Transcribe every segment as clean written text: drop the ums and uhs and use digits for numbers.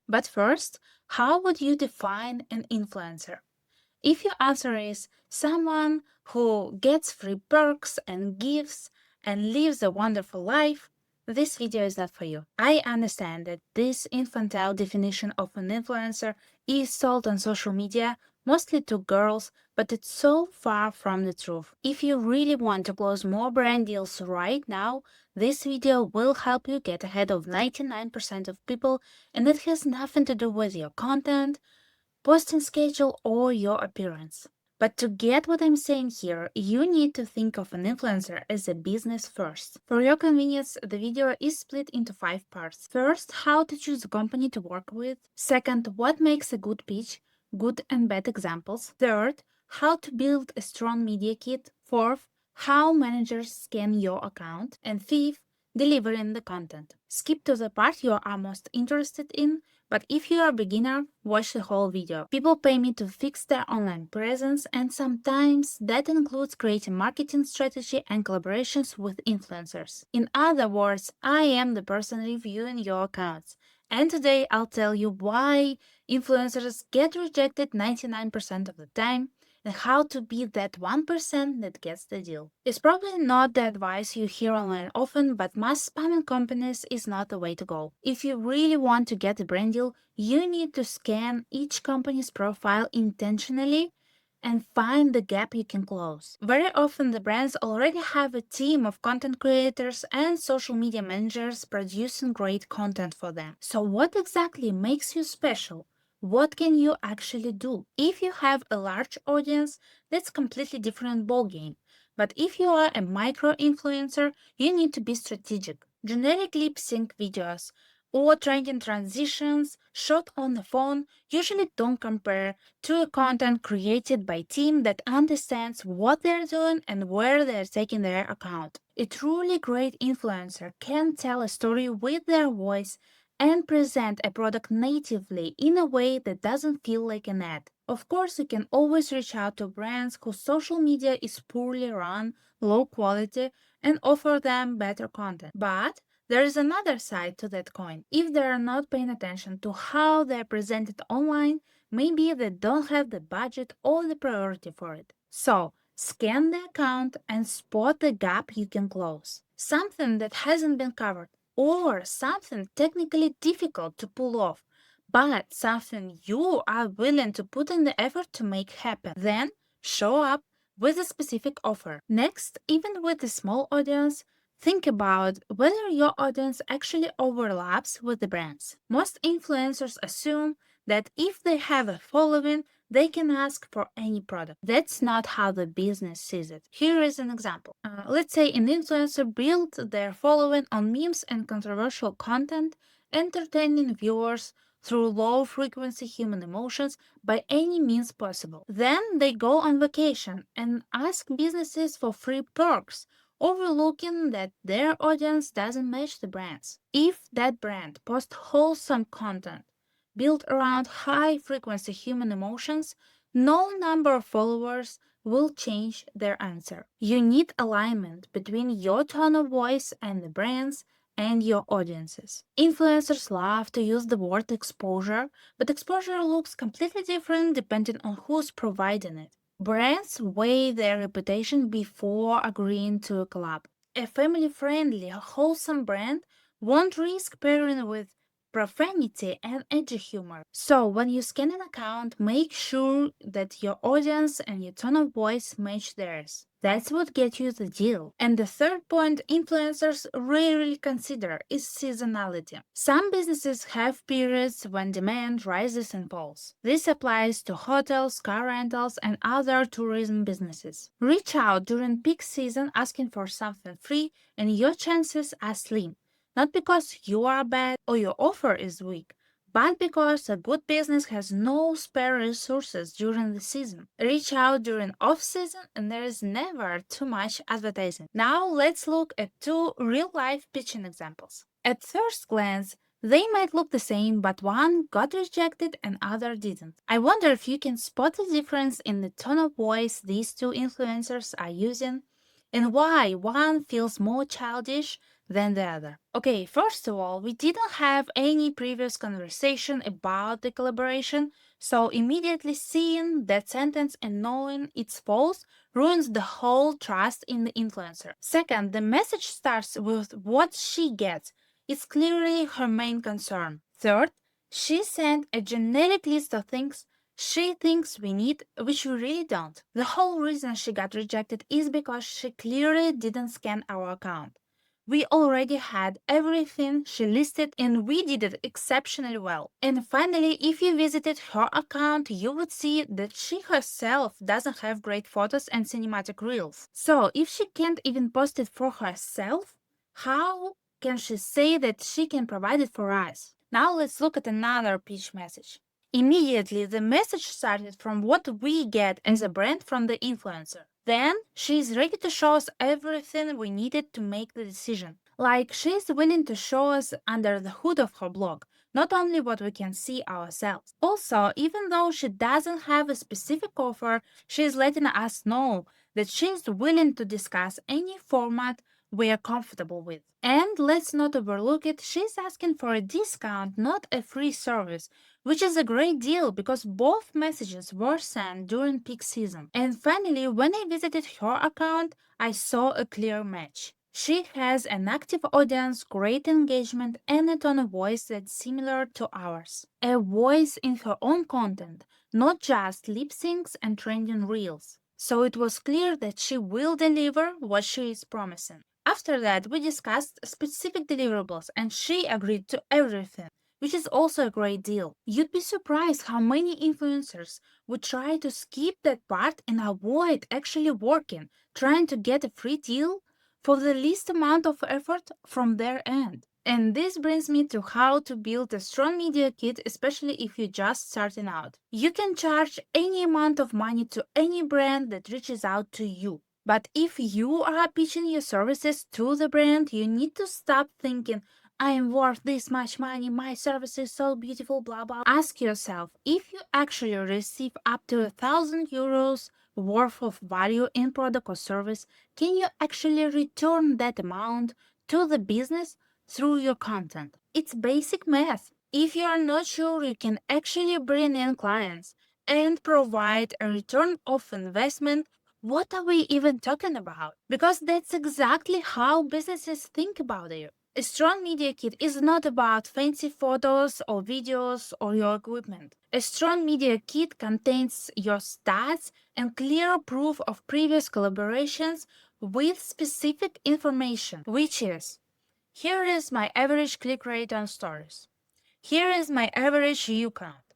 But first, how would you define an influencer? If your answer is someone who gets free perks and gifts and lives a wonderful life, this video is not for you. I understand that this infantile definition of an influencer is sold on social media, mostly to girls, but it's so far from the truth. If you really want to close more brand deals right now, this video will help you get ahead of 99% of people, and it has nothing to do with your content, posting schedule, or your appearance. But to get what I'm saying here, you need to think of an influencer as a business first. For your convenience, the video is split into 5 parts. First, how to choose a company to work with. Second, what makes a good pitch, good and bad examples. Third, how to build a strong media kit. Fourth, how managers scan your account. And fifth, delivering the content. Skip to the part you are most interested in, but if you are a beginner, watch the whole video. People pay me to fix their online presence, and sometimes that includes creating marketing strategy and collaborations with influencers. In other words, I am the person reviewing your accounts. And today I'll tell you why influencers get rejected 99% of the time and how to be that 1% that gets the deal. It's probably not the advice you hear online often, but mass spamming companies is not the way to go. If you really want to get a brand deal, you need to scan each company's profile intentionally and find the gap you can close. Very often the brands already have a team of content creators and social media managers producing great content for them. So what exactly makes you special? What can you actually do? If you have a large audience, that's completely different ballgame. But if you are a micro-influencer, you need to be strategic. Generic lip sync videos or trending transitions shot on the phone usually don't compare to a content created by a team that understands what they're doing and where they're taking their account. A truly great influencer can tell a story with their voice and present a product natively in a way that doesn't feel like an ad. Of course, you can always reach out to brands whose social media is poorly run, low quality, and offer them better content. But there is another side to that coin. If they are not paying attention to how they are presented online, maybe they don't have the budget or the priority for it. So, scan the account and spot the gap you can close. Something that hasn't been covered, or something technically difficult to pull off, but something you are willing to put in the effort to make happen. Then show up with a specific offer. Next, even with a small audience, think about whether your audience actually overlaps with the brands. Most influencers assume that if they have a following, they can ask for any product. That's not how the business sees it. Here is an example. Let's say an influencer built their following on memes and controversial content, entertaining viewers through low-frequency human emotions by any means possible. Then they go on vacation and ask businesses for free perks, overlooking that their audience doesn't match the brand's. If that brand posts wholesome content built around high-frequency human emotions, no number of followers will change their answer. You need alignment between your tone of voice and the brands and your audiences. Influencers love to use the word exposure, but exposure looks completely different depending on who's providing it. Brands weigh their reputation before agreeing to a collab. A family-friendly, wholesome brand won't risk pairing with profanity and edgy humor. So when you scan an account, make sure that your audience and your tone of voice match theirs. That's what gets you the deal. And the third point influencers rarely consider is seasonality. Some businesses have periods when demand rises and falls. This applies to hotels, car rentals, and other tourism businesses. Reach out during peak season asking for something free, and your chances are slim. Not because you are bad or your offer is weak, but because a good business has no spare resources during the season. Reach out during off-season and there is never too much advertising. Now let's look at two real-life pitching examples. At first glance, they might look the same, but one got rejected and other didn't. I wonder if you can spot the difference in the tone of voice these two influencers are using and why one feels more childish than the other. Okay, first of all, we didn't have any previous conversation about the collaboration, so immediately seeing that sentence and knowing it's false ruins the whole trust in the influencer. Second, the message starts with what she gets. It's clearly her main concern. Third, she sent a generic list of things she thinks we need, which we really don't. The whole reason she got rejected is because she clearly didn't scan our account. We already had everything she listed and we did it exceptionally well. And finally, if you visited her account, you would see that she herself doesn't have great photos and cinematic reels. So if she can't even post it for herself, how can she say that she can provide it for us? Now let's look at another pitch message. Immediately, the message started from what we get as a brand from the influencer. Then, she is ready to show us everything we needed to make the decision. Like, she is willing to show us under the hood of her blog, not only what we can see ourselves. Also, even though she doesn't have a specific offer, she is letting us know that she is willing to discuss any format we are comfortable with. And let's not overlook it, she's asking for a discount, not a free service, which is a great deal because both messages were sent during peak season. And finally, when I visited her account, I saw a clear match. She has an active audience, great engagement, and a tone of voice that's similar to ours. A voice in her own content, not just lip syncs and trending reels. So it was clear that she will deliver what she is promising. After that, we discussed specific deliverables and she agreed to everything, which is also a great deal. You'd be surprised how many influencers would try to skip that part and avoid actually working, trying to get a free deal for the least amount of effort from their end. And this brings me to how to build a strong media kit, especially if you're just starting out. You can charge any amount of money to any brand that reaches out to you. But if you are pitching your services to the brand, you need to stop thinking, I am worth this much money, my service is so beautiful, blah blah. Ask yourself, if you actually receive up to €1,000 worth of value in product or service, can you actually return that amount to the business through your content? It's basic math. If you are not sure you can actually bring in clients and provide a return of investment, what are we even talking about? Because that's exactly how businesses think about it. A strong media kit is not about fancy photos or videos or your equipment. A strong media kit contains your stats and clear proof of previous collaborations with specific information, which is, here is my average click rate on stories. Here is my average view count.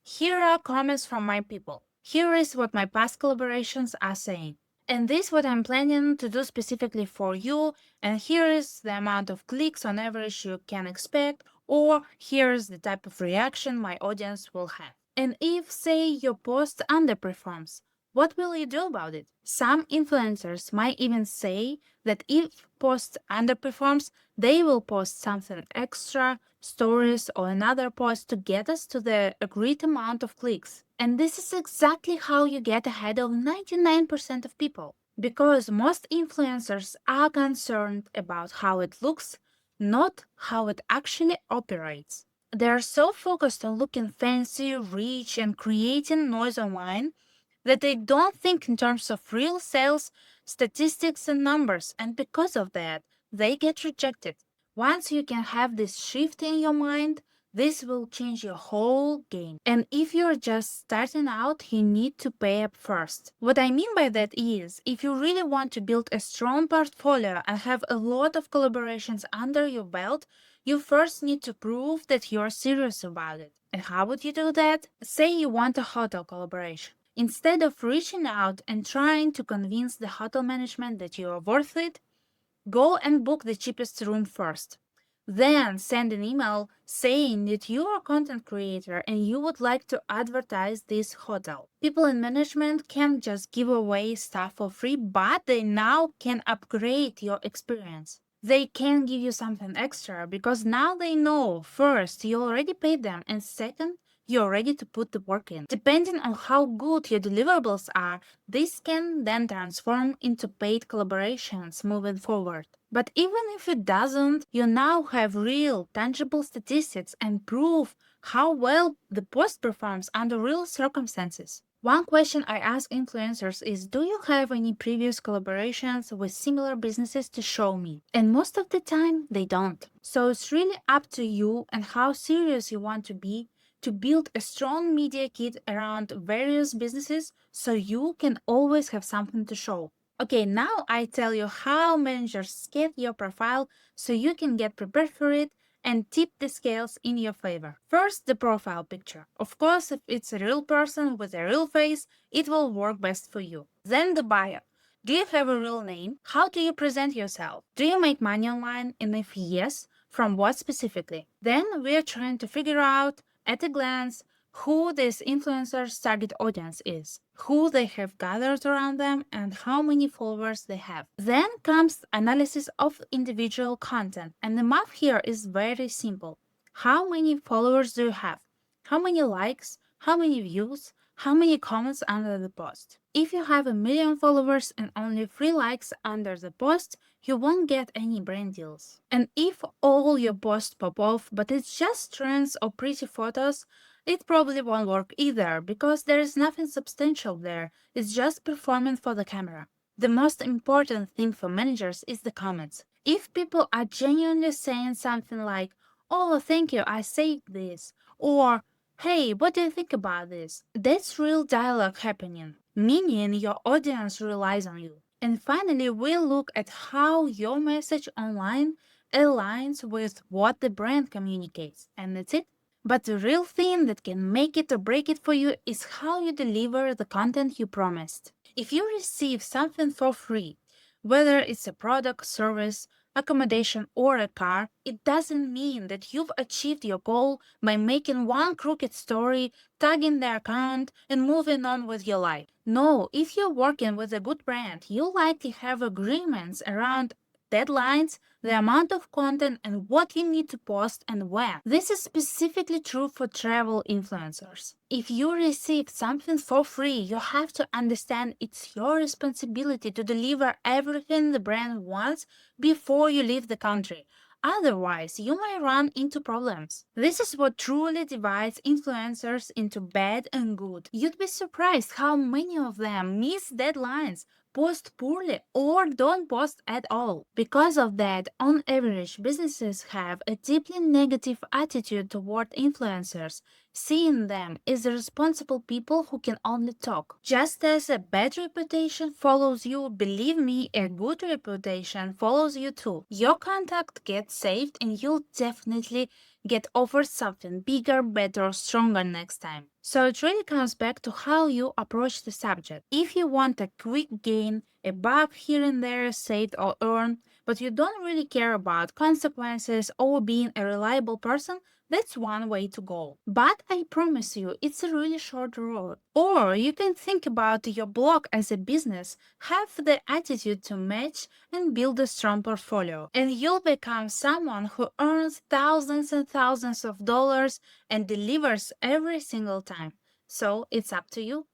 Here are comments from my people. Here is what my past collaborations are saying. And this is what I'm planning to do specifically for you. And here is the amount of clicks on average you can expect. Or here is the type of reaction my audience will have. And if, say, your post underperforms, what will you do about it? Some influencers might even say that if post underperforms, they will post something extra, stories, or another post to get us to the agreed amount of clicks. And this is exactly how you get ahead of 99% of people. Because most influencers are concerned about how it looks, not how it actually operates. They are so focused on looking fancy, rich, and creating noise online that they don't think in terms of real sales, statistics, and numbers, and because of that, they get rejected. Once you can have this shift in your mind, this will change your whole game. And if you're just starting out, you need to pay up first. What I mean by that is, if you really want to build a strong portfolio and have a lot of collaborations under your belt, you first need to prove that you're serious about it. And how would you do that? Say you want a hotel collaboration. Instead of reaching out and trying to convince the hotel management that you are worth it, go and book the cheapest room first. Then send an email saying that you are a content creator and you would like to advertise this hotel. People in management can't just give away stuff for free, but they now can upgrade your experience. They can give you something extra because now they know, first, you already paid them, and second, you're ready to put the work in. Depending on how good your deliverables are, this can then transform into paid collaborations moving forward. But even if it doesn't, you now have real, tangible statistics and proof how well the post performs under real circumstances. One question I ask influencers is, do you have any previous collaborations with similar businesses to show me? And most of the time, they don't. So it's really up to you and how serious you want to be to build a strong media kit around various businesses so you can always have something to show. Okay, now I tell you how managers scan your profile so you can get prepared for it and tip the scales in your favor. First, the profile picture. Of course, if it's a real person with a real face, it will work best for you. Then the bio. Do you have a real name? How do you present yourself? Do you make money online? And if yes, from what specifically? Then we are trying to figure out at a glance who this influencer's target audience is, who they have gathered around them, and how many followers they have. Then comes analysis of individual content, and the math here is very simple. How many followers do you have? How many likes? How many views? How many comments under the post? If you have 1 million followers and only 3 likes under the post, you won't get any brand deals. And if all your posts pop off, but it's just trends or pretty photos, it probably won't work either, because there is nothing substantial there, it's just performing for the camera. The most important thing for managers is the comments. If people are genuinely saying something like, "Oh, thank you, I saved this," or "Hey, what do you think about this?" That's real dialogue happening, meaning your audience relies on you. And finally, we'll look at how your message online aligns with what the brand communicates. And that's it. But the real thing that can make it or break it for you is how you deliver the content you promised. If you receive something for free, whether it's a product, service, accommodation, or a car, it doesn't mean that you've achieved your goal by making one crooked story, tagging their account, and moving on with your life. No, if you're working with a good brand, you likely have agreements around deadlines, the amount of content, and what you need to post and when. This is specifically true for travel influencers. If you receive something for free, you have to understand it's your responsibility to deliver everything the brand wants before you leave the country. Otherwise, you may run into problems. This is what truly divides influencers into bad and good. You'd be surprised how many of them miss deadlines, post poorly, or don't post at all. Because of that, on average, businesses have a deeply negative attitude toward influencers, seeing them as responsible people who can only talk. Just as a bad reputation follows you, believe me, a good reputation follows you too. Your contact gets saved and you'll definitely get offered something bigger, better, stronger next time. So it really comes back to how you approach the subject. If you want a quick gain, a buck here and there saved or earned, but you don't really care about consequences or being a reliable person, that's one way to go. But I promise you, it's a really short road. Or you can think about your blog as a business, have the attitude to match, and build a strong portfolio. And you'll become someone who earns thousands and thousands of dollars and delivers every single time. So it's up to you.